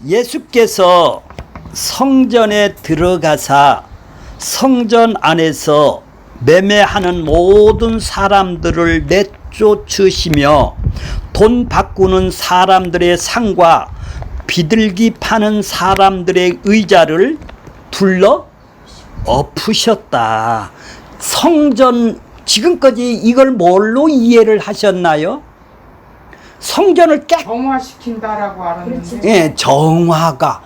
예수께서 성전에 들어가사 성전 안에서 매매하는 모든 사람들을 내쫓으시며 돈 바꾸는 사람들의 상과 비둘기 파는 사람들의 의자를 불러 엎으셨다. 성전, 지금까지 이걸 뭘로 이해를 하셨나요? 성전을 정화시킨다라고 알았는데. 예, 정화가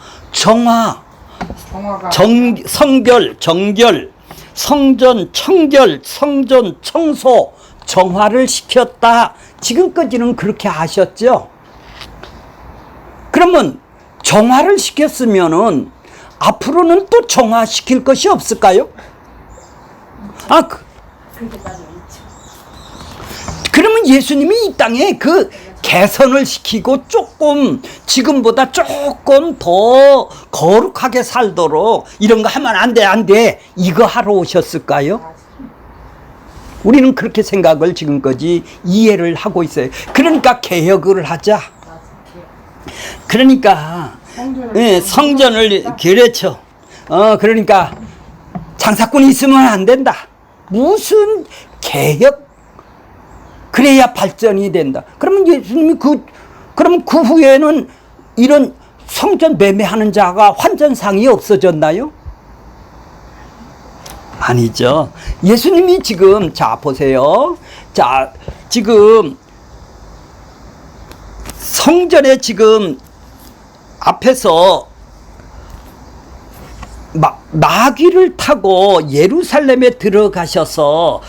성결, 정결, 성전 청결, 성전 청소, 정화를 시켰다. 지금까지는 그렇게 아셨죠? 그러면 정화를 시켰으면은 앞으로는 또 정화시킬 것이 없을까요? 그러면 예수님이 이 땅에 그 개선을 시키고 조금 지금보다 조금 더 거룩하게 살도록 이런 거 하면 안 돼 이거 하러 오셨을까요? 우리는 그렇게 생각을 지금까지 이해를 하고 있어요. 그러니까 개혁을 하자. 그러니까 성전을 그렇죠. 그러니까 장사꾼이 있으면 안 된다. 무슨 개혁? 그래야 발전이 된다. 그러면 예수님이 그러면 그 후에는 이런 성전 매매하는 자가 환전상이 없어졌나요? 아니죠. 예수님이 지금, 자, 보세요. 자, 지금 성전에 지금 앞에서 나귀를 타고 예루살렘에 들어가셔서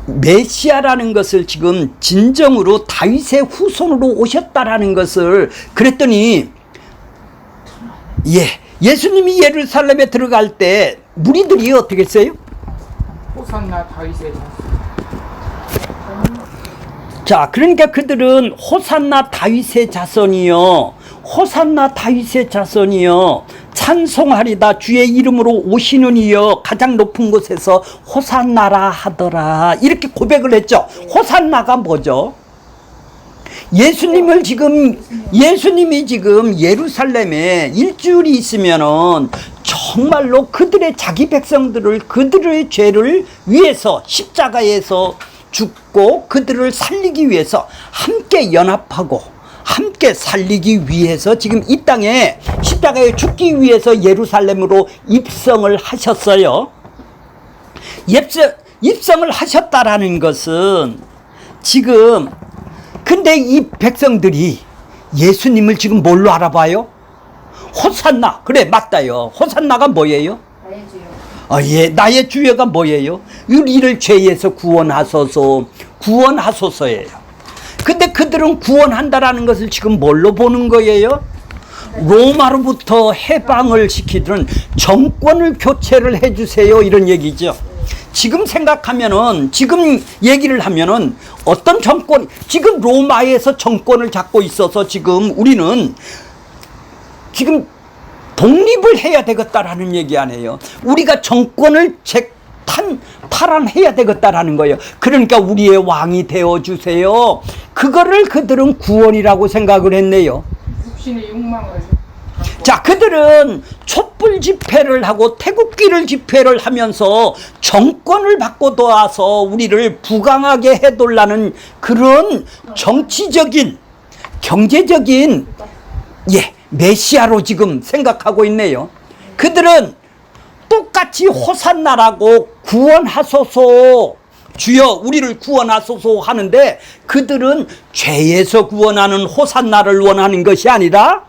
메시아라는 것을 지금 진정으로 다윗의 후손으로 오셨다라는 것을 그랬더니 예수님이 예루살렘에 들어갈 때 무리들이 어떻게 했어요? 호산나 다윗의 자손. 자, 그러니까 그들은 호산나 다윗의 자손이요, 호산나 다윗의 자손이요, 찬송하리다 주의 이름으로 오시는 이여 가장 높은 곳에서 호산나라 하더라, 이렇게 고백을 했죠. 호산나가 뭐죠? 예수님이 지금 예루살렘에 일주일이 있으면은 정말로 그들의 자기 백성들을, 그들의 죄를 위해서 십자가에서 죽고 그들을 살리기 위해서 함께 연합하고 함께 살리기 위해서 지금 이 땅에 십자가에 죽기 위해서 예루살렘으로 입성을 하셨어요. 입성을 하셨다라는 것은 지금, 근데 이 백성들이 예수님을 지금 뭘로 알아봐요? 호산나. 그래, 맞다요. 호산나가 뭐예요? 나의 주여. 나의 주여가 뭐예요? 우리를 죄에서 구원하소서예요. 근데 그들은 구원한다라는 것을 지금 뭘로 보는 거예요? 로마로부터 해방을 시키던 정권을 교체를 해주세요, 이런 얘기죠. 지금 생각하면은, 지금 얘기를 하면은 어떤 정권, 지금 로마에서 정권을 잡고 있어서 지금 우리는 지금 독립을 해야 되겠다라는 얘기 아니에요. 우리가 정권을 탈환해야 되겠다라는 거예요. 그러니까 우리의 왕이 되어주세요. 그거를 그들은 구원이라고 생각을 했네요. 육신의 욕망을. 자, 그들은 촛불 집회를 하고 태극기를 집회를 하면서 정권을 바꿔놓아서 우리를 부강하게 해달라는 그런 정치적인, 경제적인 메시아로 지금 생각하고 있네요. 그들은 똑같이 호산나라고 구원하소서, 주여 우리를 구원하소서 하는데 그들은 죄에서 구원하는 호산나를 원하는 것이 아니라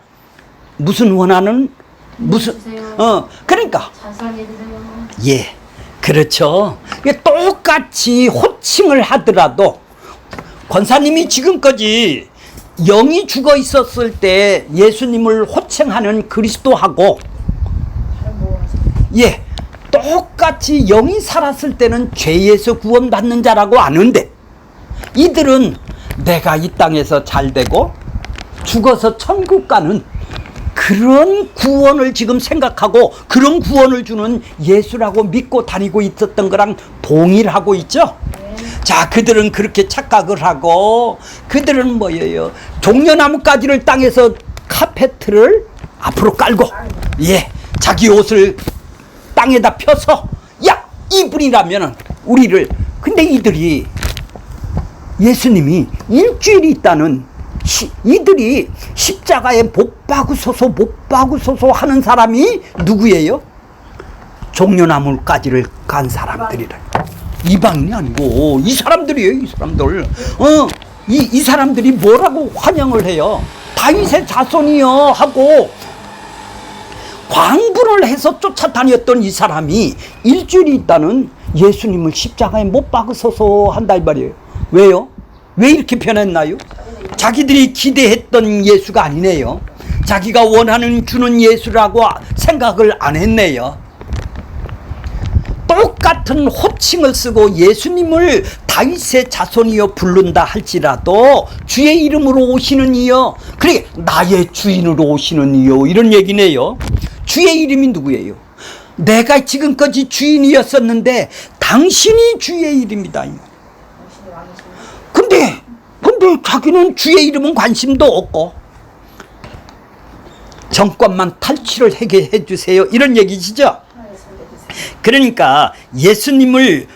그러니까 그렇죠. 똑같이 호칭을 하더라도 권사님이 지금까지 영이 죽어 있었을 때 예수님을 호칭하는 그리스도하고 똑같이 영이 살았을 때는 죄에서 구원받는 자라고 아는데, 이들은 내가 이 땅에서 잘되고 죽어서 천국 가는 그런 구원을 지금 생각하고 그런 구원을 주는 예수라고 믿고 다니고 있었던 거랑 동일하고 있죠. 자, 그들은 그렇게 착각을 하고, 그들은 뭐예요? 종려나무가지를 땅에서 카페트를 앞으로 깔고, 예, 자기 옷을 땅에다 펴서, 야, 이분이라면은 우리를, 근데 이들이 예수님이 일주일이 있다는 이들이 십자가에 못 박으소서 하는 사람이 누구예요? 종려나무까지를 간 사람들이라. 이방인이 아니고 이 사람들이에요. 이 사람들. 이 사람들이 뭐라고 환영을 해요? 다윗의 자손이요 하고 광분을 해서 쫓아다녔던 이 사람이 일주일이 있다는 예수님을 십자가에 못 박으소서 한다 이 말이에요. 왜요? 왜 이렇게 변했나요? 자기들이 기대했던 예수가 아니네요. 자기가 원하는 주는 예수라고 생각을 안 했네요. 똑같은 호칭을 쓰고 예수님을 다윗의 자손이여 부른다 할지라도 주의 이름으로 오시는 이여, 그래 나의 주인으로 오시는 이여, 이런 얘기네요. 주의 이름이 누구예요? 내가 지금까지 주인이었었는데 당신이 주의 이름이다. 근데 자기는 주의 이름은 관심도 없고 정권만 탈취를 해 주세요, 이런 얘기시죠. 그러니까 예수님은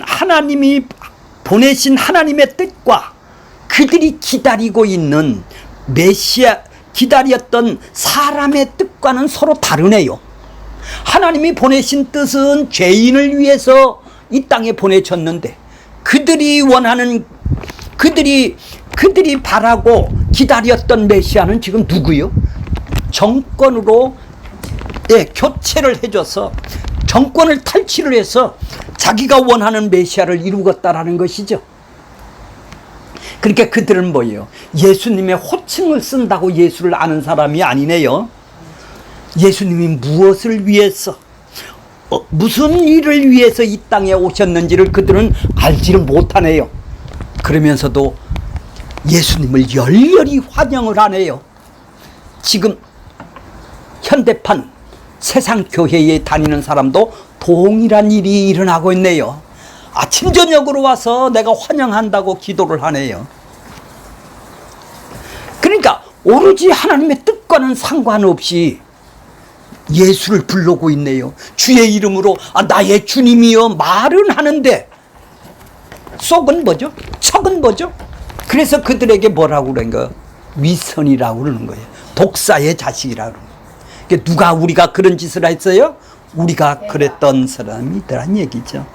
하나님이 보내신 하나님의 뜻과 그들이 기다리고 있는 메시아, 기다렸던 사람의 뜻과는 서로 다르네요. 하나님이 보내신 뜻은 죄인을 위해서 이 땅에 보내셨는데 그들이 원하는, 그들이 바라고 기다렸던 메시아는 지금 누구요? 정권으로, 예, 교체를 해줘서 정권을 탈취를 해서 자기가 원하는 메시아를 이루었다라는 것이죠. 그러니까 그들은 뭐예요? 예수님의 호칭을 쓴다고 예수를 아는 사람이 아니네요. 예수님이 무엇을 위해서, 무슨 일을 위해서 이 땅에 오셨는지를 그들은 알지를 못하네요. 그러면서도 예수님을 열렬히 환영을 하네요. 지금 현대판 세상 교회에 다니는 사람도 동일한 일이 일어나고 있네요. 아침 저녁으로 와서 내가 환영한다고 기도를 하네요. 그러니까 오로지 하나님의 뜻과는 상관없이 예수를 부르고 있네요. 주의 이름으로 나의 주님이여 말은 하는데 속은 뭐죠? 척은 뭐죠? 그래서 그들에게 뭐라고 그런 거예요? 위선이라고 그러는 거예요. 독사의 자식이라고 그러는 거예요. 누가 우리가 그런 짓을 했어요? 우리가 그랬던 사람이더란 얘기죠.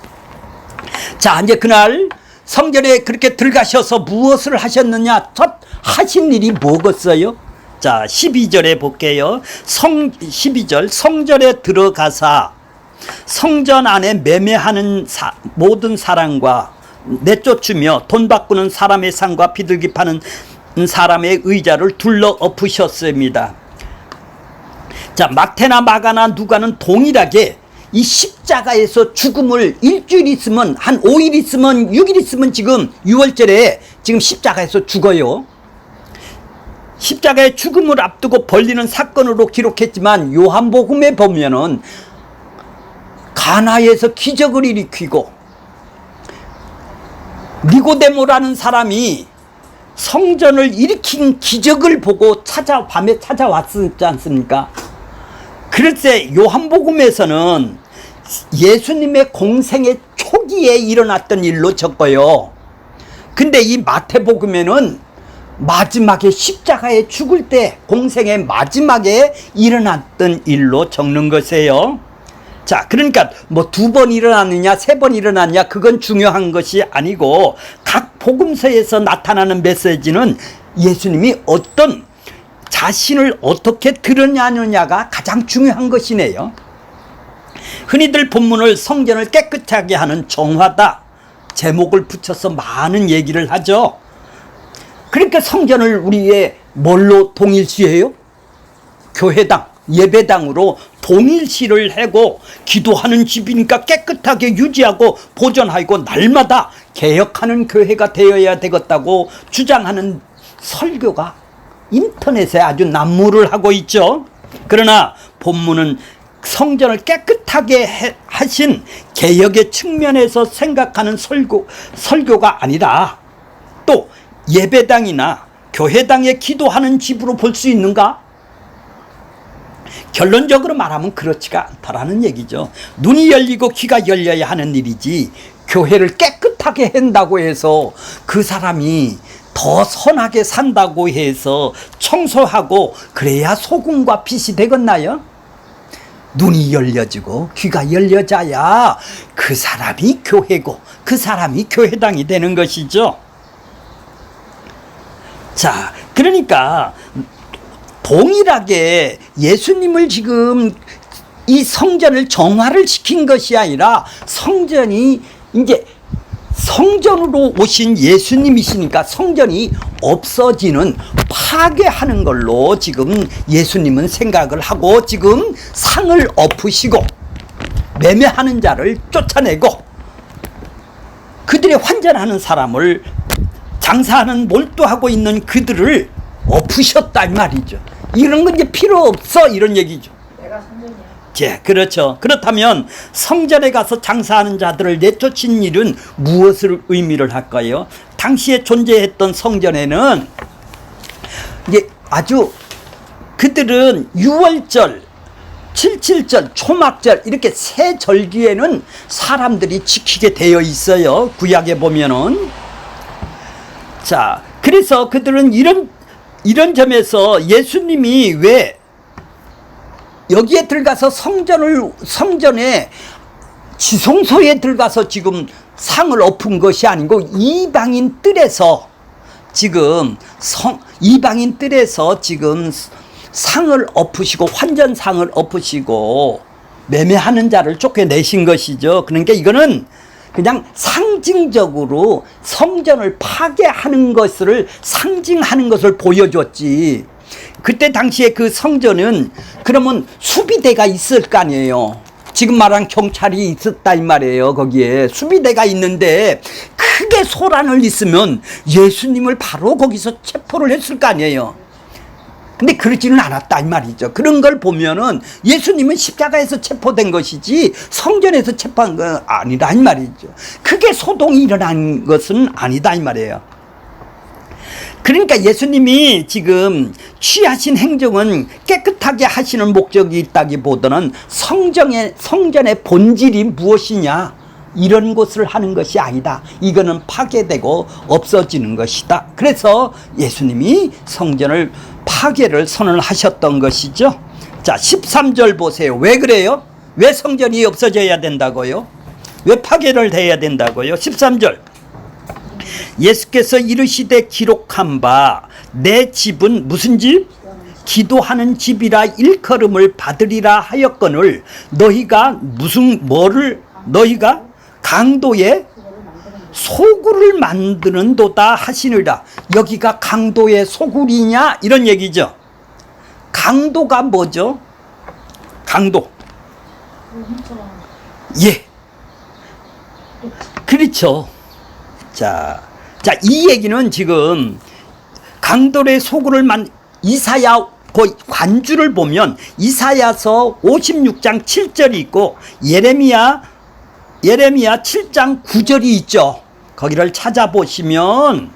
자, 이제 그날 성전에 그렇게 들어가셔서 무엇을 하셨느냐? 첫 하신 일이 뭐겠어요? 자, 12절에 볼게요. 12절, 성전에 들어가사 성전 안에 매매하는 모든 사람과 내쫓으며 돈 바꾸는 사람의 상과 비둘기 파는 사람의 의자를 둘러 엎으셨습니다. 자, 마태나 마가나 누가는 동일하게 이 십자가에서 죽음을 일주일 있으면, 한 5일 있으면, 6일 있으면 지금 6월절에 지금 십자가에서 죽어요. 십자가의 죽음을 앞두고 벌리는 사건으로 기록했지만 요한복음에 보면은 가나에서 기적을 일으키고 니고데모라는 사람이 성전을 일으킨 기적을 보고 밤에 찾아왔지 않습니까? 그럴때 요한복음에서는 예수님의 공생의 초기에 일어났던 일로 적어요. 근데 이 마태복음에는 마지막에 십자가에 죽을 때 공생의 마지막에 일어났던 일로 적는 것이에요. 자, 그러니까 뭐 2번 일어났느냐 3번 일어났냐 그건 중요한 것이 아니고 각 복음서에서 나타나는 메시지는 예수님이 어떤 자신을 어떻게 드러내느냐가 가장 중요한 것이네요. 흔히들 본문을 성전을 깨끗하게 하는 정화다 제목을 붙여서 많은 얘기를 하죠. 그러니까 성전을 우리의 뭘로 동일시해요? 교회당, 예배당으로 동일시를 하고 기도하는 집이니까 깨끗하게 유지하고 보존하고 날마다 개혁하는 교회가 되어야 되겠다고 주장하는 설교가 인터넷에 아주 난무를 하고 있죠. 그러나 본문은 성전을 깨끗하게 하신 개혁의 측면에서 생각하는 설교가 아니라 또 예배당이나 교회당에 기도하는 집으로 볼 수 있는가? 결론적으로 말하면 그렇지가 않다라는 얘기죠. 눈이 열리고 귀가 열려야 하는 일이지, 교회를 깨끗하게 한다고 해서 그 사람이 더 선하게 산다고 해서 청소하고 그래야 소금과 빛이 되겠나요? 눈이 열려지고 귀가 열려져야 그 사람이 교회고 그 사람이 교회당이 되는 것이죠. 자, 그러니까 동일하게 예수님을 지금 이 성전을 정화를 시킨 것이 아니라 성전이 이제 성전으로 오신 예수님이시니까 성전이 없어지는, 파괴하는 걸로 지금 예수님은 생각을 하고 지금 상을 엎으시고 매매하는 자를 쫓아내고 그들의 환전하는 사람을, 장사하는 몰두하고 있는 그들을 엎으셨다 이 말이죠. 이런 건 이제 필요 없어 이런 얘기죠. 내가 성전이야. 예, 그렇죠. 그렇다면 성전에 가서 장사하는 자들을 내쫓은 일은 무엇을 의미를 할까요? 당시에 존재했던 성전에는 이제 아주 그들은 유월절, 칠칠절, 초막절 이렇게 세 절기에는 사람들이 지키게 되어 있어요. 구약에 보면은. 자, 그래서 그들은 이런 점에서 예수님이 왜 여기에 들어가서 성전에 지성소에 들어가서 지금 상을 엎은 것이 아니고 이방인 뜰에서 지금 이방인 뜰에서 지금 상을 엎으시고 환전상을 엎으시고 매매하는 자를 쫓겨내신 것이죠. 그러니까 이거는 그냥 상징적으로 성전을 파괴하는 것을 상징하는 것을 보여줬지. 그때 당시에 그 성전은 그러면 수비대가 있을 거 아니에요. 지금 말한 경찰이 있었다 이 말이에요. 거기에 수비대가 있는데 크게 소란을 있으면 예수님을 바로 거기서 체포를 했을 거 아니에요. 근데 그러지는 않았다 이 말이죠. 그런 걸 보면은 예수님은 십자가에서 체포된 것이지 성전에서 체포한 건 아니다 이 말이죠. 크게 소동이 일어난 것은 아니다 이 말이에요. 그러니까 예수님이 지금 취하신 행정은 깨끗하게 하시는 목적이 있다기보다는 성전의 본질이 무엇이냐 이런 것을 하는 것이 아니다. 이거는 파괴되고 없어지는 것이다. 그래서 예수님이 성전을 파괴를 선언하셨던 것이죠. 자, 13절 보세요. 왜 그래요? 왜 성전이 없어져야 된다고요? 왜 파괴를 해야 된다고요? 13절. 예수께서 이르시되 기록한 바 내 집은 무슨 집? 기도하는 집이라 일컬음을 받으리라 하였거늘 너희가 강도의 소굴을 만드는도다 하시느라. 여기가 강도의 소굴이냐 이런 얘기죠. 강도가 뭐죠? 강도. 예. 그렇죠. 자, 이 얘기는 지금 강도의 소굴을 이사야 그 관주를 보면 이사야서 56장 7절이 있고 예레미야 7장 9절이 있죠. 거기를 찾아보시면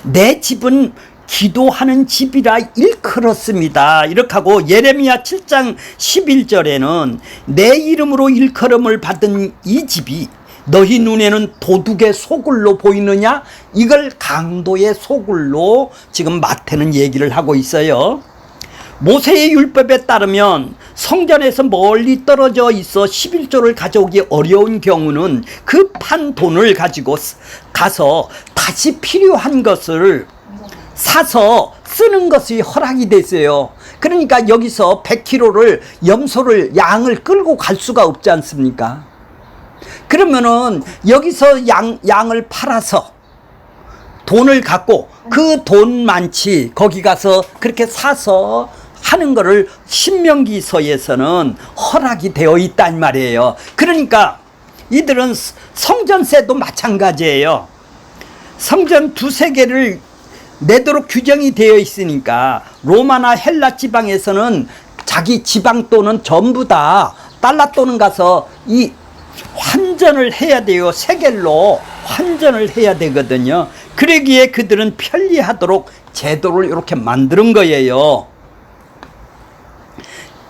내 집은 기도하는 집이라 일컬었습니다. 이렇게 하고 예레미야 7장 11절에는 내 이름으로 일컬음을 받은 이 집이 너희 눈에는 도둑의 소굴로 보이느냐? 이걸 강도의 소굴로 지금 마태는 얘기를 하고 있어요. 모세의 율법에 따르면 성전에서 멀리 떨어져 있어 11조를 가져오기 어려운 경우는 그 판 돈을 가지고 가서 다시 필요한 것을 사서 쓰는 것이 허락이 됐어요. 그러니까 여기서 100kg를 양을 끌고 갈 수가 없지 않습니까? 그러면은 여기서 양을 팔아서 돈을 갖고 그 돈 많지 거기 가서 그렇게 사서 하는 거를 신명기서에서는 허락이 되어 있단 말이에요. 그러니까 이들은 성전세도 마찬가지예요. 성전 두세 개를 내도록 규정이 되어 있으니까 로마나 헬라 지방에서는 자기 지방 돈은 전부 다 달러 돈은 가서 이 환전을 해야 돼요. 세겔로 환전을 해야 되거든요. 그러기에 그들은 편리하도록 제도를 이렇게 만드는 거예요.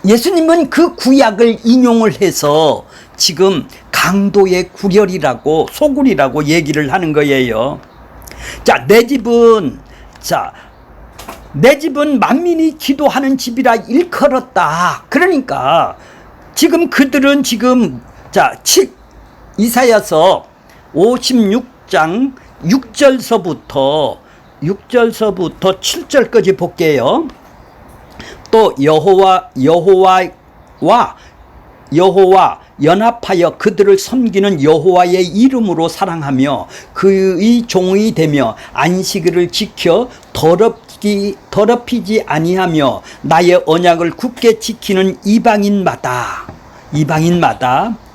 예수님은 그 구약을 인용을 해서 지금 강도의 구렬이라고 소굴이라고 얘기를 하는 거예요. 자, 내 집은 만민이 기도하는 집이라 일컬었다. 그러니까 지금 그들은 이사야서 56장 6절서부터 7절까지 볼게요. 또 여호와 연합하여 그들을 섬기는 여호와의 이름으로 사랑하며 그의 종이 되며 안식일을 지켜 더럽히지 아니하며 나의 언약을 굳게 지키는 이방인마다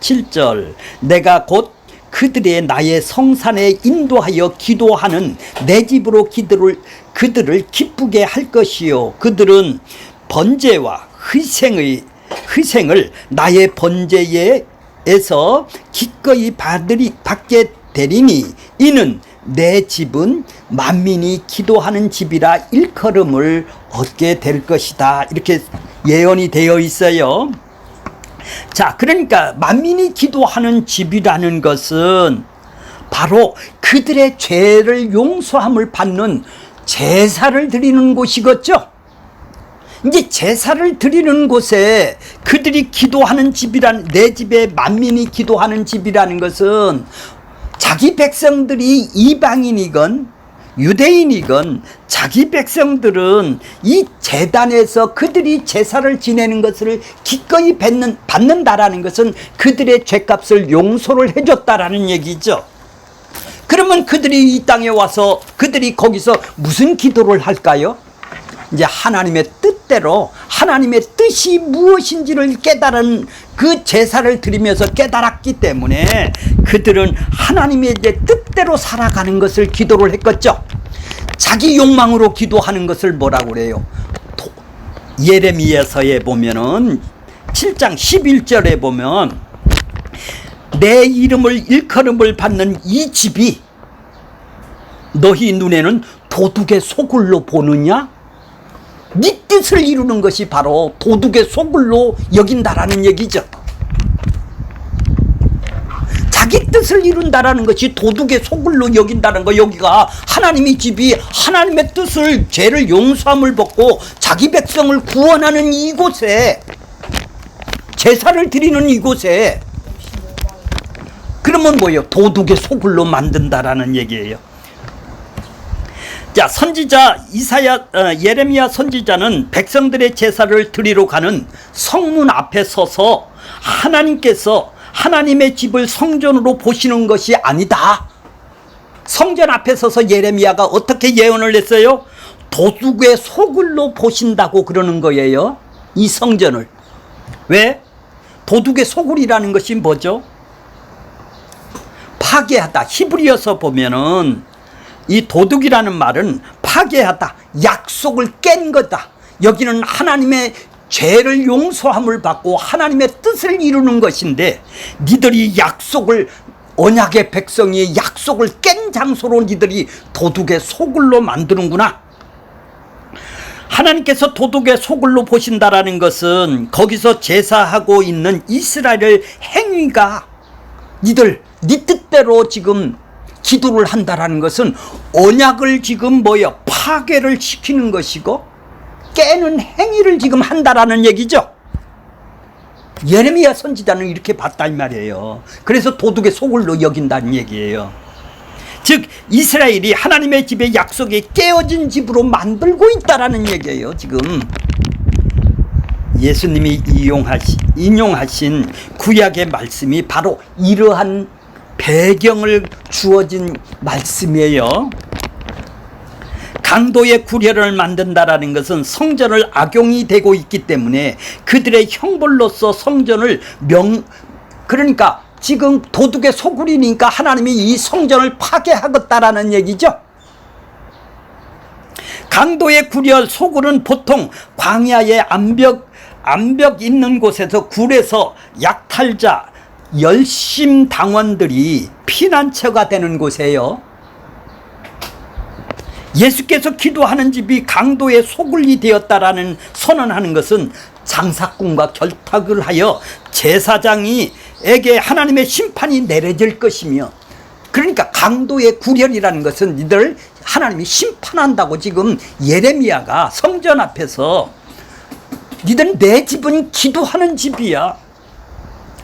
7절 내가 곧 그들의 나의 성산에 인도하여 기도하는 내 집으로 그들을 기쁘게 할 것이요 그들은 번제와 희생을 나의 번제에서 기꺼이 받게 되리니 이는 내 집은 만민이 기도하는 집이라 일컬음을 얻게 될 것이다. 이렇게 예언이 되어 있어요. 자, 그러니까 만민이 기도하는 집이라는 것은 바로 그들의 죄를 용서함을 받는 제사를 드리는 곳이겠죠. 이제 제사를 드리는 곳에 그들이 기도하는 내 집에 만민이 기도하는 집이라는 것은 자기 백성들이 이방인이건 유대인이건 자기 백성들은 이 제단에서 그들이 제사를 지내는 것을 기꺼이 받는다라는 것은 그들의 죄값을 용서를 해줬다라는 얘기죠. 그러면 그들이 이 땅에 와서 그들이 거기서 무슨 기도를 할까요? 이제 하나님의 뜻대로 하나님의 뜻이 무엇인지를 깨달은 그 제사를 드리면서 깨달았기 때문에 그들은 하나님의 이제 뜻대로 살아가는 것을 기도를 했겠죠. 자기 욕망으로 기도하는 것을 뭐라고 그래요? 예레미야서에 보면은 7장 11절에 보면 내 이름을 일컬음을 받는 이 집이 너희 눈에는 도둑의 소굴로 보느냐? 네 뜻을 이루는 것이 바로 도둑의 소굴로 여긴다라는 얘기죠. 자기 뜻을 이룬다라는 것이 도둑의 소굴로 여긴다는 거. 여기가 하나님의 집이 하나님의 뜻을 죄를 용서함을 받고 자기 백성을 구원하는 이곳에 제사를 드리는 이곳에 그러면 뭐예요? 도둑의 소굴로 만든다라는 얘기예요. 자, 선지자 예레미야 선지자는 백성들의 제사를 드리러 가는 성문 앞에 서서 하나님께서 하나님의 집을 성전으로 보시는 것이 아니다. 성전 앞에 서서 예레미야가 어떻게 예언을 했어요? 도둑의 소굴로 보신다고 그러는 거예요. 이 성전을. 왜? 도둑의 소굴이라는 것이 뭐죠? 파괴하다. 히브리어서 보면은 이 도둑이라는 말은 파괴하다, 약속을 깬 거다. 여기는 하나님의 죄를 용서함을 받고 하나님의 뜻을 이루는 것인데 니들이 언약의 백성이 약속을 깬 장소로 니들이 도둑의 소굴로 만드는구나. 하나님께서 도둑의 소굴로 보신다라는 것은 거기서 제사하고 있는 이스라엘 행위가 네 뜻대로 지금 기도를 한다라는 것은 언약을 지금 파괴를 시키는 것이고 깨는 행위를 지금 한다라는 얘기죠. 예레미야 선지자는 이렇게 봤다 이 말이에요. 그래서 도둑의 소굴로 여긴다는 얘기예요. 즉 이스라엘이 하나님의 집의 약속이 깨어진 집으로 만들고 있다라는 얘기예요. 지금 예수님이 인용하신 구약의 말씀이 바로 이러한 배경을 주어진 말씀이에요. 강도의 구례를 만든다라는 것은 성전을 악용이 되고 있기 때문에 그들의 형벌로서 성전을 그러니까 지금 도둑의 소굴이니까 하나님이 이 성전을 파괴하겠다라는 얘기죠. 강도의 구례 소굴은 보통 광야의 암벽 있는 곳에서 굴에서 약탈자 열심 당원들이 피난처가 되는 곳이에요. 예수께서 기도하는 집이 강도의 소굴이 되었다라는 선언하는 것은 장사꾼과 결탁을 하여 제사장에게 하나님의 심판이 내려질 것이며, 그러니까 강도의 구련이라는 것은 니들 하나님이 심판한다고 지금 예레미야가 성전 앞에서 니들 내 집은 기도하는 집이야.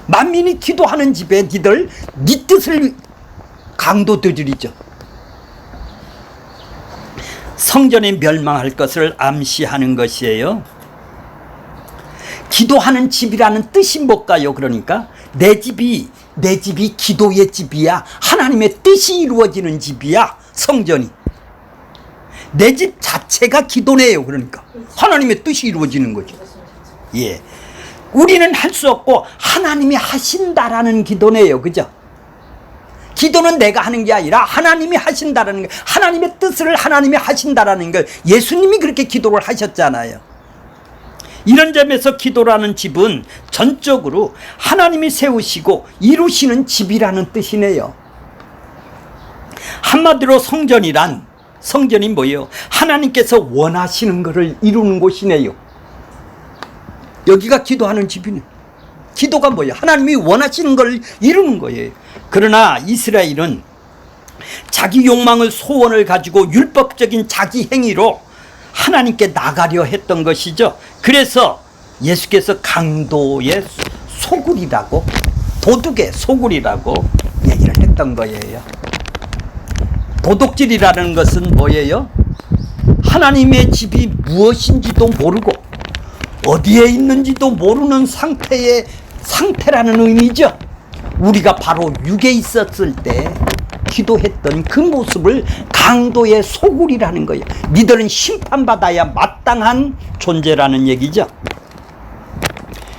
만민이 기도하는 집에 니들 니 뜻을 강도들이죠. 성전이 멸망할 것을 암시하는 것이에요. 기도하는 집이라는 뜻이 뭘까요? 그러니까 내 집이 기도의 집이야. 하나님의 뜻이 이루어지는 집이야. 성전이. 내 집 자체가 기도네요. 그러니까 하나님의 뜻이 이루어지는 거죠. 예, 우리는 할 수 없고 하나님이 하신다라는 기도네요. 그죠? 기도는 내가 하는 게 아니라 하나님이 하신다라는 거, 하나님의 뜻을 하나님이 하신다라는 걸 예수님이 그렇게 기도를 하셨잖아요. 이런 점에서 기도라는 집은 전적으로 하나님이 세우시고 이루시는 집이라는 뜻이네요. 한마디로 성전이 뭐예요? 하나님께서 원하시는 것을 이루는 곳이네요. 여기가 기도하는 집이네. 기도가 뭐예요? 하나님이 원하시는 걸 이루는 거예요. 그러나 이스라엘은 자기 욕망을, 소원을 가지고 율법적인 자기 행위로 하나님께 나가려 했던 것이죠. 그래서 예수께서 강도의 소굴이라고, 도둑의 소굴이라고 얘기를 했던 거예요. 도둑질이라는 것은 뭐예요? 하나님의 집이 무엇인지도 모르고 어디에 있는지도 모르는 상태라는 의미죠. 우리가 바로 육에 있었을 때 기도했던 그 모습을 강도의 소굴이라는 거예요. 니들은 심판받아야 마땅한 존재라는 얘기죠.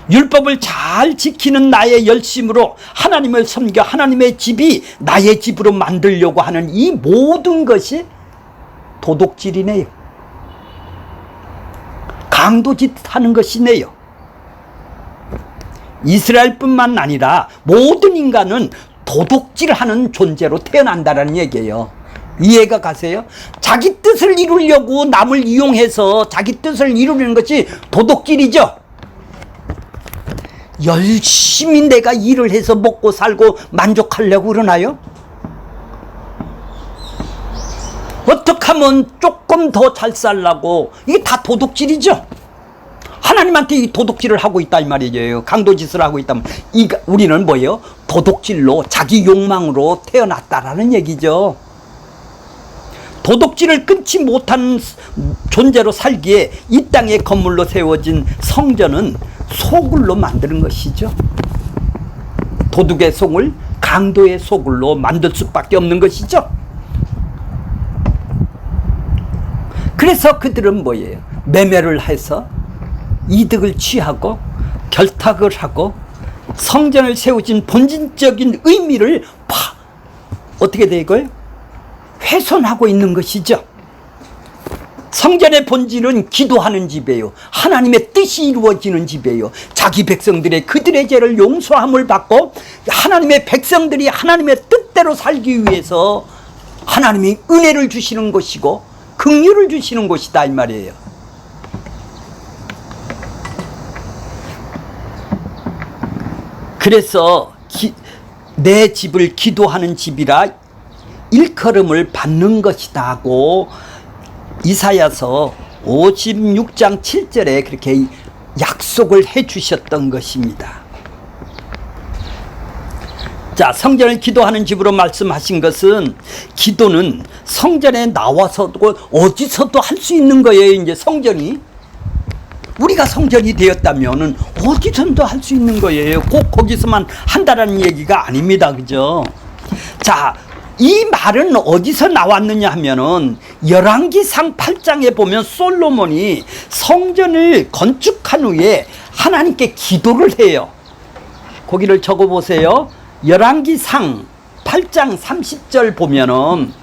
율법을 잘 지키는 나의 열심으로 하나님을 섬겨 하나님의 집이 나의 집으로 만들려고 하는 이 모든 것이 도둑질이네요. 강도짓 하는 것이네요. 이스라엘뿐만 아니라 모든 인간은 도둑질하는 존재로 태어난다는 얘기예요. 이해가 가세요? 자기 뜻을 이루려고 남을 이용해서 자기 뜻을 이루는 것이 도둑질이죠. 열심히 내가 일을 해서 먹고 살고 만족하려고 그러나요? 어떻게 하면 조금 더 잘 살라고, 이게 다 도둑질이죠. 하나님한테 이 도둑질을 하고 있다 이 말이에요. 강도짓을 하고 있다면 우리는 뭐예요? 도둑질로, 자기 욕망으로 태어났다라는 얘기죠. 도둑질을 끊지 못한 존재로 살기에 이 땅에 건물로 세워진 성전은 소굴로 만드는 것이죠. 도둑의 소굴, 강도의 소굴로 만들 수밖에 없는 것이죠. 그래서 그들은 뭐예요? 매매를 해서 이득을 취하고 결탁을 하고 성전을 세우진 본질적인 의미를 어떻게 되고요? 훼손하고 있는 것이죠. 성전의 본질은 기도하는 집이에요. 하나님의 뜻이 이루어지는 집이에요. 자기 백성들의 그들의 죄를 용서함을 받고 하나님의 백성들이 하나님의 뜻대로 살기 위해서 하나님이 은혜를 주시는 것이고 긍휼을 주시는 것이다 이 말이에요. 그래서 내 집을 기도하는 집이라 일컬음을 받는 것이다 하고 이사야서 56장 7절에 그렇게 약속을 해 주셨던 것입니다. 자, 성전을 기도하는 집으로 말씀하신 것은 기도는 성전에 나와서도 어디서도 할 수 있는 거예요. 이제 성전이 우리가 성전이 되었다면은 어디서도 할 수 있는 거예요. 꼭 거기서만 한다라는 얘기가 아닙니다. 그죠? 자, 이 말은 어디서 나왔느냐 하면은 열왕기상 8장에 보면 솔로몬이 성전을 건축한 후에 하나님께 기도를 해요. 거기를 적어 보세요. 열왕기상 8장 30절 보면은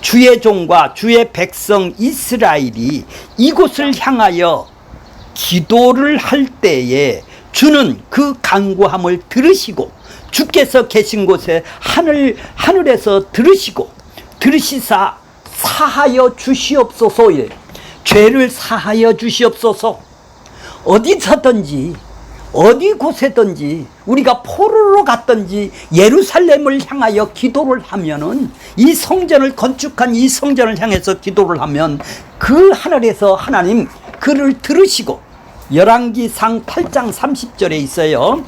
주의 종과 주의 백성 이스라엘이 이곳을 향하여 기도를 할 때에 주는 그 간구함을 들으시고 주께서 계신 곳에 하늘에서 들으시고 들으시사 사하여 주시옵소서에 죄를 사하여 주시옵소서. 어디서든지 어디 곳에든지 우리가 포로로 갔든지 예루살렘을 향하여 기도를 하면은 이 성전을 건축한 이 성전을 향해서 기도를 하면 그 하늘에서 하나님 그를 들으시고 열왕기상 8장 30절에 있어요.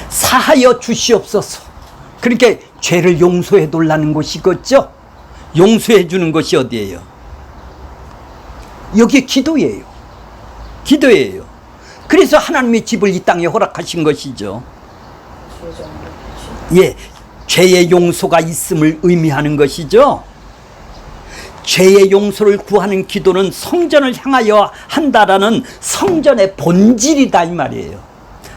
사하여 주시옵소서. 그렇게 죄를 용서해 달라는 곳이겠죠. 용서해 주는 것이 어디예요? 여기 기도예요. 기도예요. 그래서 하나님의 집을 이 땅에 허락하신 것이죠. 예, 죄의 용서가 있음을 의미하는 것이죠. 죄의 용서를 구하는 기도는 성전을 향하여 한다라는 성전의 본질이다 이 말이에요.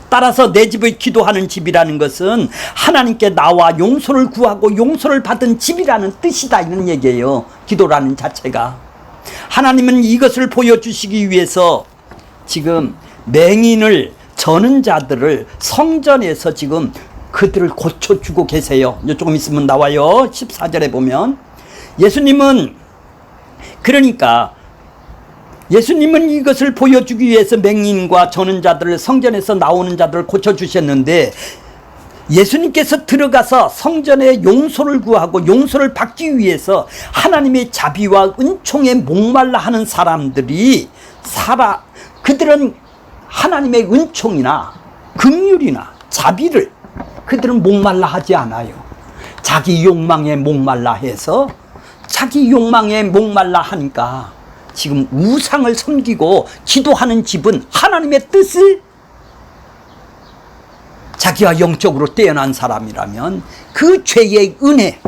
따라서 내 집을 기도하는 집이라는 것은 하나님께 나와 용서를 구하고 용서를 받은 집이라는 뜻이다 이런 얘기예요. 기도라는 자체가. 하나님은 이것을 보여주시기 위해서 지금 맹인을 저는 자들을 성전에서 지금 그들을 고쳐주고 계세요. 조금 있으면 나와요. 14절에 보면 예수님은 이것을 보여주기 위해서 맹인과 저는 자들을 성전에서 나오는 자들을 고쳐주셨는데 예수님께서 들어가서 성전에 용서를 구하고 용서를 받기 위해서 하나님의 자비와 은총에 목말라 하는 사람들이 그들은 하나님의 은총이나 긍휼이나 자비를 그들은 목말라 하지 않아요. 자기 욕망에 목말라 해서 자기 욕망에 목말라 하니까 지금 우상을 섬기고 기도하는 집은 하나님의 뜻을 자기가 영적으로 뛰어난 사람이라면 그 죄의 은혜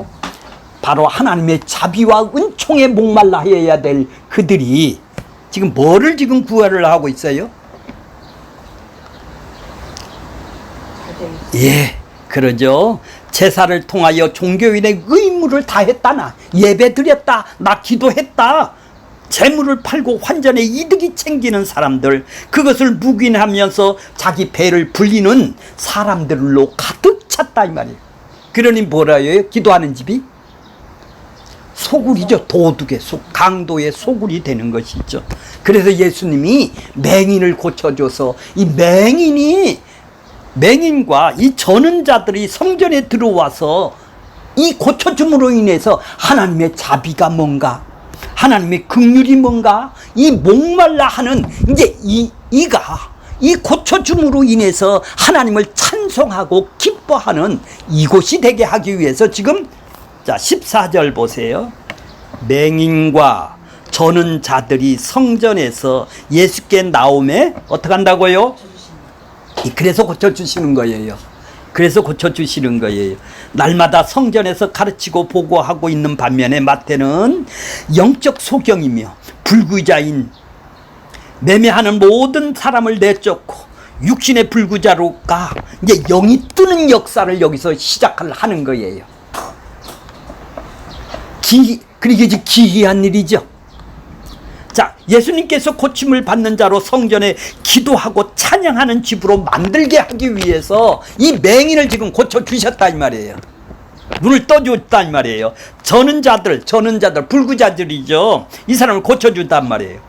바로 하나님의 자비와 은총에 목말라 해야 될 그들이 지금 뭐를 지금 구하를 하고 있어요? 예, 그러죠. 제사를 통하여 종교인의 의무를 다했다. 나 예배 드렸다. 나 기도했다. 재물을 팔고 환전에 이득이 챙기는 사람들, 그것을 묵인하면서 자기 배를 불리는 사람들로 가득 찼다 이 말이에요. 그러니 뭐라 해요? 기도하는 집이 소굴이죠. 도둑의 강도의 소굴이 되는 것이죠. 그래서 예수님이 맹인을 고쳐줘서 이 맹인과 이 저는 자들이 성전에 들어와서 이 고쳐줌으로 인해서 하나님의 자비가 뭔가, 하나님의 긍휼이 뭔가, 이 목말라 하는 이제 이 고쳐줌으로 인해서 하나님을 찬송하고 기뻐하는 이곳이 되게 하기 위해서 지금 자 14절 보세요. 맹인과 저는 자들이 성전에서 예수께 나오매 어떻게 한다고요? 그래서 고쳐주시는 거예요. 그래서 고쳐주시는 거예요. 날마다 성전에서 가르치고 보고하고 있는 반면에 마태는 영적 소경이며 불구자인 매매하는 모든 사람을 내쫓고 육신의 불구자로가 이제 영이 뜨는 역사를 여기서 시작을 하는 거예요. 그리고 이제 기이한 일이죠. 자, 예수님께서 고침을 받는 자로 성전에 기도하고 찬양하는 집으로 만들게 하기 위해서 이 맹인을 지금 고쳐주셨다 이 말이에요. 눈을 떠줬다 이 말이에요. 저는 자들 불구자들이죠. 이 사람을 고쳐준단 말이에요.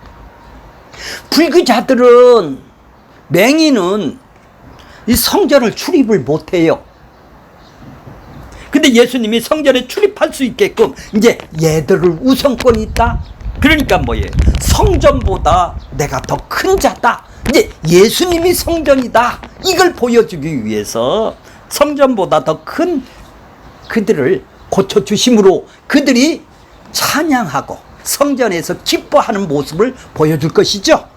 불구자들은, 맹인은 이 성전을 출입을 못해요. 근데 예수님이 성전에 출입할 수 있게끔 이제 얘들을 우선권이 있다. 그러니까 뭐예요? 성전보다 내가 더 큰 자다. 이제 예수님이 성전이다. 이걸 보여주기 위해서 성전보다 더 큰 그들을 고쳐주심으로 그들이 찬양하고 성전에서 기뻐하는 모습을 보여줄 것이죠.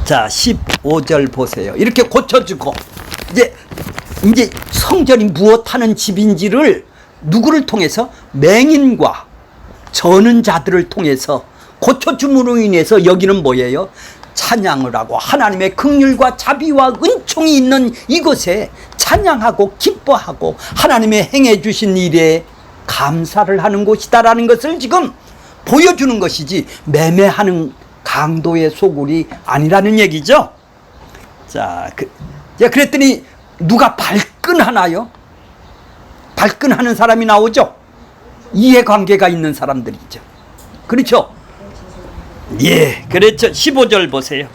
자, 15절 보세요. 이렇게 고쳐주고 이제 성전이 무엇하는 집인지를 누구를 통해서? 맹인과 저는 자들을 통해서 고쳐줌으로 인해서 여기는 뭐예요? 찬양을 하고 하나님의 긍휼과 자비와 은총이 있는 이곳에 찬양하고 기뻐하고 하나님의 행해 주신 일에 감사를 하는 곳이다라는 것을 지금 보여주는 것이지 매매하는 강도의 소굴이 아니라는 얘기죠. 자, 그랬더니 누가 발끈하나요? 발끈하는 사람이 나오죠. 이해관계가 있는 사람들이죠. 그렇죠? 예, 그렇죠. 15절 보세요.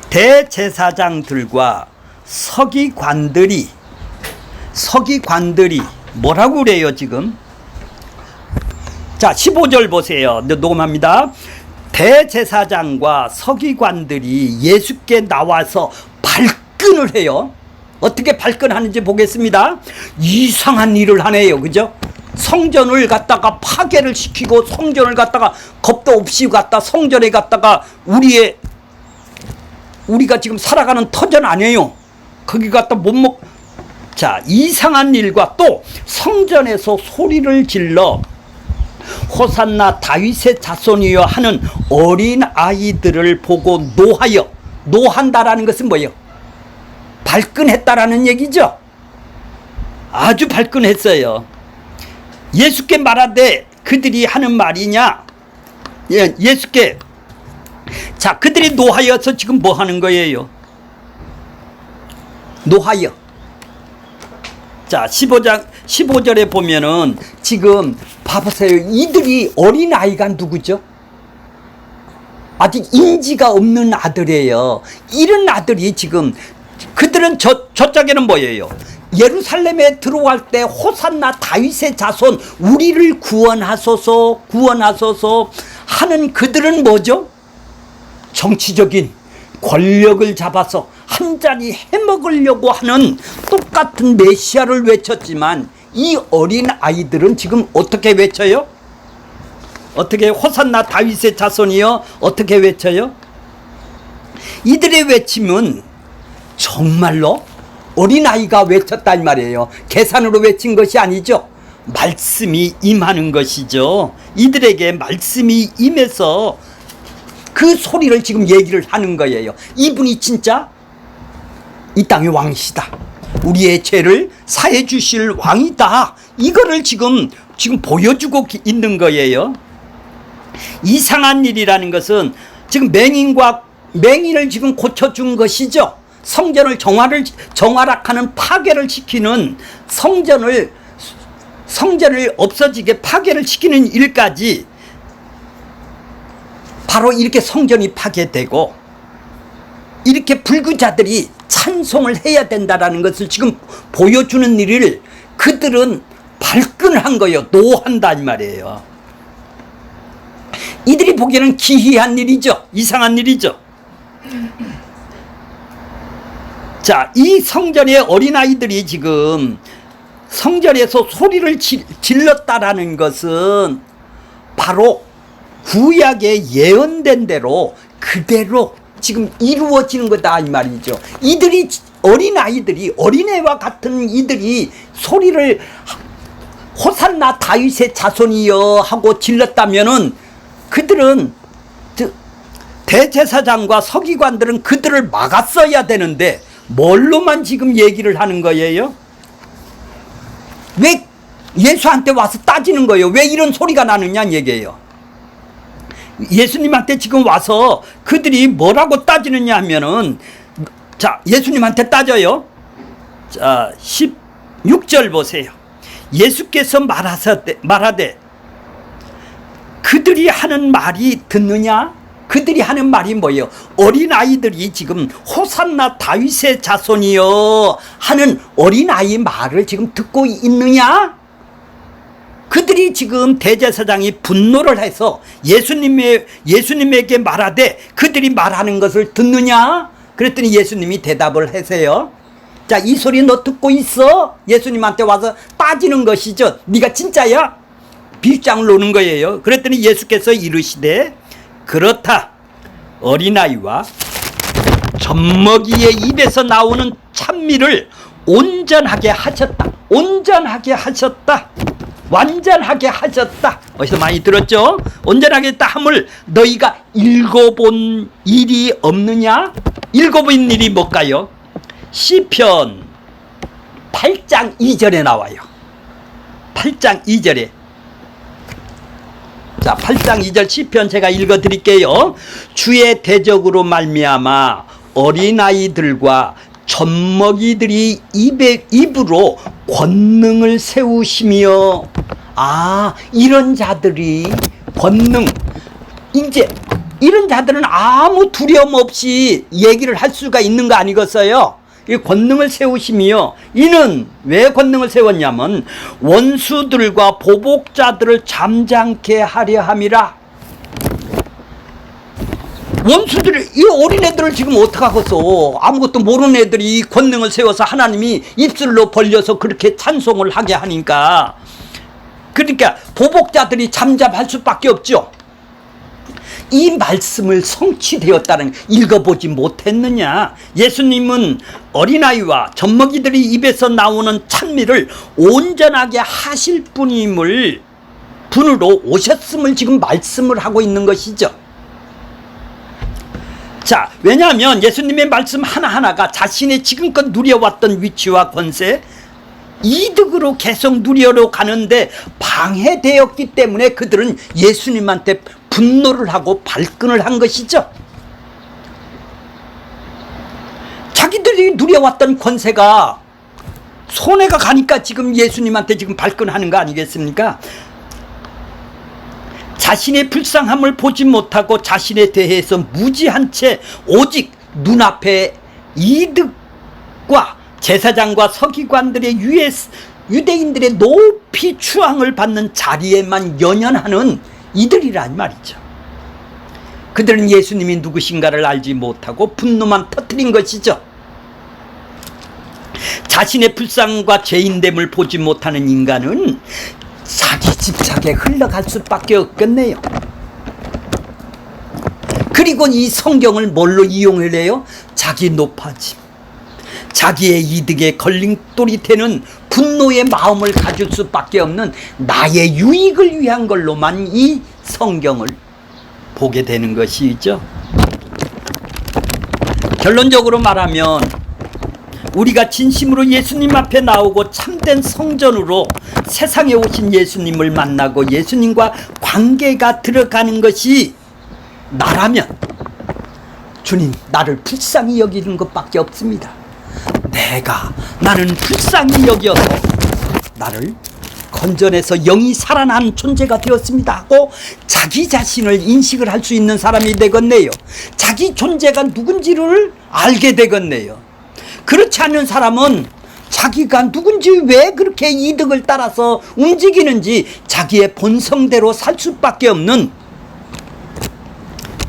대제사장들과 서기관들이 뭐라고 그래요 지금? 자, 15절 보세요. 녹음합니다. 대제사장과 서기관들이 예수께 나와서 발끈을 해요. 어떻게 발끈하는지 보겠습니다. 이상한 일을 하네요. 그죠? 성전을 갖다가 파괴를 시키고, 성전을 갖다가 겁도 없이 갖다 성전에 갖다가 우리가 지금 살아가는 터전 아니에요. 거기 갖다 자, 이상한 일과 또 성전에서 소리를 질러 호산나 다윗의 자손이여 하는 어린 아이들을 보고 노한다라는 것은 뭐예요? 발끈했다라는 얘기죠. 아주 발끈했어요. 예수께 말하되 그들이 하는 말이냐? 예수께, 자, 그들이 노하여서 지금 뭐 하는 거예요? 노하여. 자, 15절에 보면은 지금 봐보세요. 이들이 어린아이가 누구죠? 아직 인지가 없는 아들이에요. 이런 아들이 지금, 그들은 저쪽에는 뭐예요? 예루살렘에 들어갈 때 호산나 다윗의 자손 우리를 구원하소서 하는 그들은 뭐죠? 정치적인 권력을 잡아서 한 자리 해먹으려고 하는 똑같은 메시아를 외쳤지만, 이 어린 아이들은 지금 어떻게 외쳐요? 어떻게? 호산나 다윗의 자손이요? 어떻게 외쳐요? 이들의 외침은 정말로 어린아이가 외쳤단 말이에요. 계산으로 외친 것이 아니죠. 말씀이 임하는 것이죠. 이들에게 말씀이 임해서 그 소리를 지금 얘기를 하는 거예요. 이분이 진짜 이 땅의 왕이시다. 우리의 죄를 사해 주실 왕이다. 이거를 지금 보여주고 있는 거예요. 이상한 일이라는 것은 지금 맹인을 지금 고쳐준 것이죠. 성전을 정화락하는 파괴를 시키는 성전을 없어지게 파괴를 시키는 일까지 바로 이렇게 성전이 파괴되고 이렇게 불구자들이 찬송을 해야 된다라는 것을 지금 보여주는 일을 그들은 발끈한 거예요. 노한다 이 말이에요. 이들이 보기에는 기이한 일이죠. 이상한 일이죠. 자, 이 성전의 어린아이들이 지금 성전에서 소리를 질렀다라는 것은 바로 구약에 예언된 대로 그대로 지금 이루어지는 거다 이 말이죠. 이들이 어린아이들이 어린애와 같은 이들이 소리를 호산나 다윗의 자손이여 하고 질렀다면은 그들은 대제사장과 서기관들은 그들을 막았어야 되는데 뭘로만 지금 얘기를 하는 거예요? 왜 예수한테 와서 따지는 거예요? 왜 이런 소리가 나느냐 얘기예요. 예수님한테 지금 와서 그들이 뭐라고 따지느냐 하면은, 자, 예수님한테 따져요. 자, 16절 보세요. 예수께서 말하되 그들이 하는 말이 듣느냐? 그들이 하는 말이 뭐예요? 어린아이들이 지금 호산나 다윗의 자손이여 하는 어린아이 말을 지금 듣고 있느냐? 그들이 지금 대제사장이 분노를 해서 예수님에게 말하되 그들이 말하는 것을 듣느냐? 그랬더니 예수님이 대답을 하세요. 자, 이 소리 너 듣고 있어? 예수님한테 와서 따지는 것이죠. 네가 진짜야? 빌장을 놓는 거예요. 그랬더니 예수께서 이르시되 그렇다. 어린아이와 젖먹이의 입에서 나오는 찬미를 온전하게 하셨다. 온전하게 하셨다. 완전하게 하셨다. 어디서 많이 들었죠? 온전하게 했다 함을 너희가 읽어본 일이 없느냐? 읽어본 일이 뭘까요? 시편 8장 2절에 나와요. 8장 2절에. 자, 8장 2절 시편 제가 읽어드릴게요. 주의 대적으로 말미암아 어린아이들과 젖먹이들이 입으로 권능을 세우시며 이런 자들이 권능, 이제 이런 자들은 아무 두려움 없이 얘기를 할 수가 있는 거 아니겠어요? 이 권능을 세우시며, 이는 왜 권능을 세웠냐면 원수들과 보복자들을 잠잠케 하려 함이라. 원수들이, 이 어린애들을 지금 어떡하겠어? 아무것도 모르는 애들이 이 권능을 세워서 하나님이 입술로 벌려서 그렇게 찬송을 하게 하니까, 그러니까 보복자들이 잠잠할 수밖에 없죠. 이 말씀을 성취되었다는, 읽어보지 못했느냐? 예수님은 어린아이와 젖먹이들이 입에서 나오는 찬미를 온전하게 하실 분으로 오셨음을 지금 말씀을 하고 있는 것이죠. 자, 왜냐하면 예수님의 말씀 하나하나가 자신의 지금껏 누려왔던 위치와 권세, 이득으로 계속 누려러 가는데 방해되었기 때문에 그들은 예수님한테 분노를 하고 발끈을 한 것이죠. 자기들이 누려왔던 권세가 손해가 가니까 지금 예수님한테 지금 발끈하는 거 아니겠습니까? 자신의 불쌍함을 보지 못하고 자신에 대해서 무지한 채 오직 눈앞에 이득과 제사장과 서기관들의 유대인들의 높이 추앙을 받는 자리에만 연연하는 이들이란 말이죠. 그들은 예수님이 누구신가를 알지 못하고 분노만 터뜨린 것이죠. 자신의 불쌍과 죄인됨을 보지 못하는 인간은 자기 집착에 흘러갈 수밖에 없겠네요. 그리고 이 성경을 뭘로 이용을 해요? 자기 높아짐, 자기의 이득에 걸림돌이 되는 분노의 마음을 가질 수밖에 없는 나의 유익을 위한 걸로만 이 성경을 보게 되는 것이죠. 결론적으로 말하면 우리가 진심으로 예수님 앞에 나오고 참된 성전으로 세상에 오신 예수님을 만나고 예수님과 관계가 들어가는 것이 나라면, 주님 나를 불쌍히 여기는 것밖에 없습니다. 나는 불쌍히 여겨서 나를 건져내서 영이 살아난 존재가 되었습니다 하고 자기 자신을 인식을 할 수 있는 사람이 되겠네요. 자기 존재가 누군지를 알게 되겠네요. 그렇지 않은 사람은 자기가 누군지, 왜 그렇게 이득을 따라서 움직이는지 자기의 본성대로 살 수밖에 없는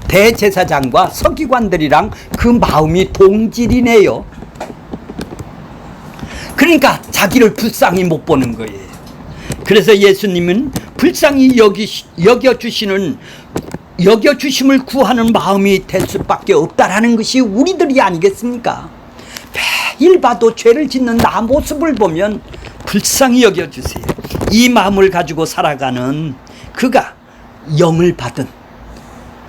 대제사장과 서기관들이랑 그 마음이 동질이네요. 그러니까 자기를 불쌍히 못 보는 거예요. 그래서 예수님은 불쌍히 여겨주심을 구하는 마음이 될 수밖에 없다라는 것이 우리들이 아니겠습니까? 매일 봐도 죄를 짓는 나 모습을 보면 불쌍히 여겨주세요. 이 마음을 가지고 살아가는 그가 영을 받은,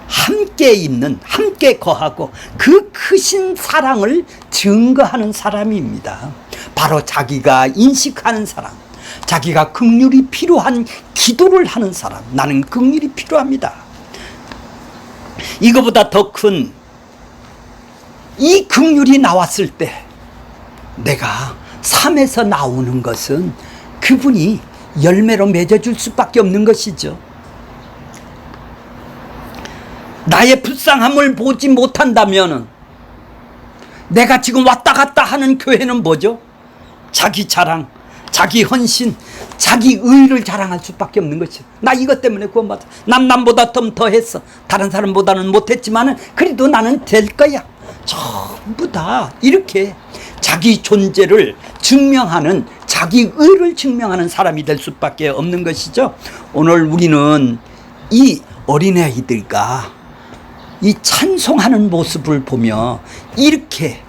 함께 있는, 함께 거하고 그 크신 사랑을 증거하는 사람입니다. 바로 자기가 인식하는 사람, 자기가 긍휼이 필요한 기도를 하는 사람. 나는 긍휼이 필요합니다. 이거보다 더 큰 이 긍휼이 나왔을 때 내가 삶에서 나오는 것은 그분이 열매로 맺어줄 수밖에 없는 것이죠. 나의 불쌍함을 보지 못한다면 내가 지금 왔다 갔다 하는 교회는 뭐죠? 자기 자랑, 자기 헌신, 자기 의를 자랑할 수밖에 없는 것이죠. 나 이것 때문에 구원받았어. 남보다 좀 더 했어. 다른 사람보다는 못했지만은 그래도 나는 될 거야. 전부 다 이렇게 자기 존재를 증명하는, 자기 의를 증명하는 사람이 될 수밖에 없는 것이죠. 오늘 우리는 이 어린아이들과 이 찬송하는 모습을 보며 이렇게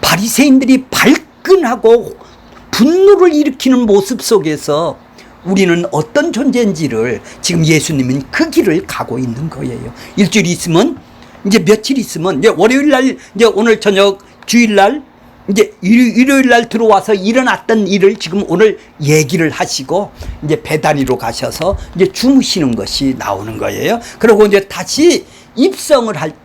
바리새인들이 발끈하고 분노를 일으키는 모습 속에서 우리는 어떤 존재인지를 지금 예수님은 그 길을 가고 있는 거예요. 일주일 있으면, 이제 며칠 있으면, 이제 월요일 날, 이제 오늘 저녁 주일 날, 이제 일요일 날 들어와서 일어났던 일을 지금 오늘 얘기를 하시고 이제 베다니로 가셔서 이제 주무시는 것이 나오는 거예요. 그리고 이제 다시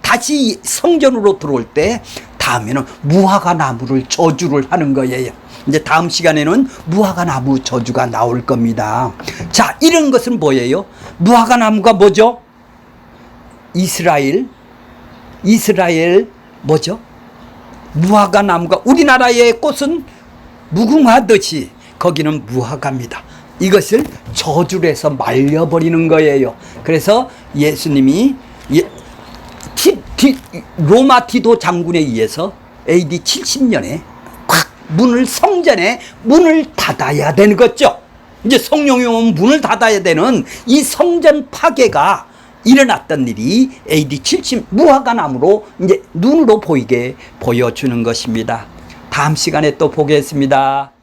다시 성전으로 들어올 때 다음에는 무화과 나무를 저주를 하는 거예요. 이제 다음 시간에는 무화과나무 저주가 나올 겁니다. 자, 이런 것은 뭐예요? 무화과나무가 뭐죠? 이스라엘 뭐죠? 무화과나무가 우리나라의 꽃은 무궁화듯이 거기는 무화과입니다. 이것을 저주를 해서 말려버리는 거예요. 그래서 예수님이 로마 디도 장군에 의해서 AD 70년에 콱 성전에 문을 닫아야 되는 거죠. 이제 성령이 오면 문을 닫아야 되는 이 성전 파괴가 일어났던 일이 AD 70 무화과나무로 이제 눈으로 보이게 보여주는 것입니다. 다음 시간에 또 보겠습니다.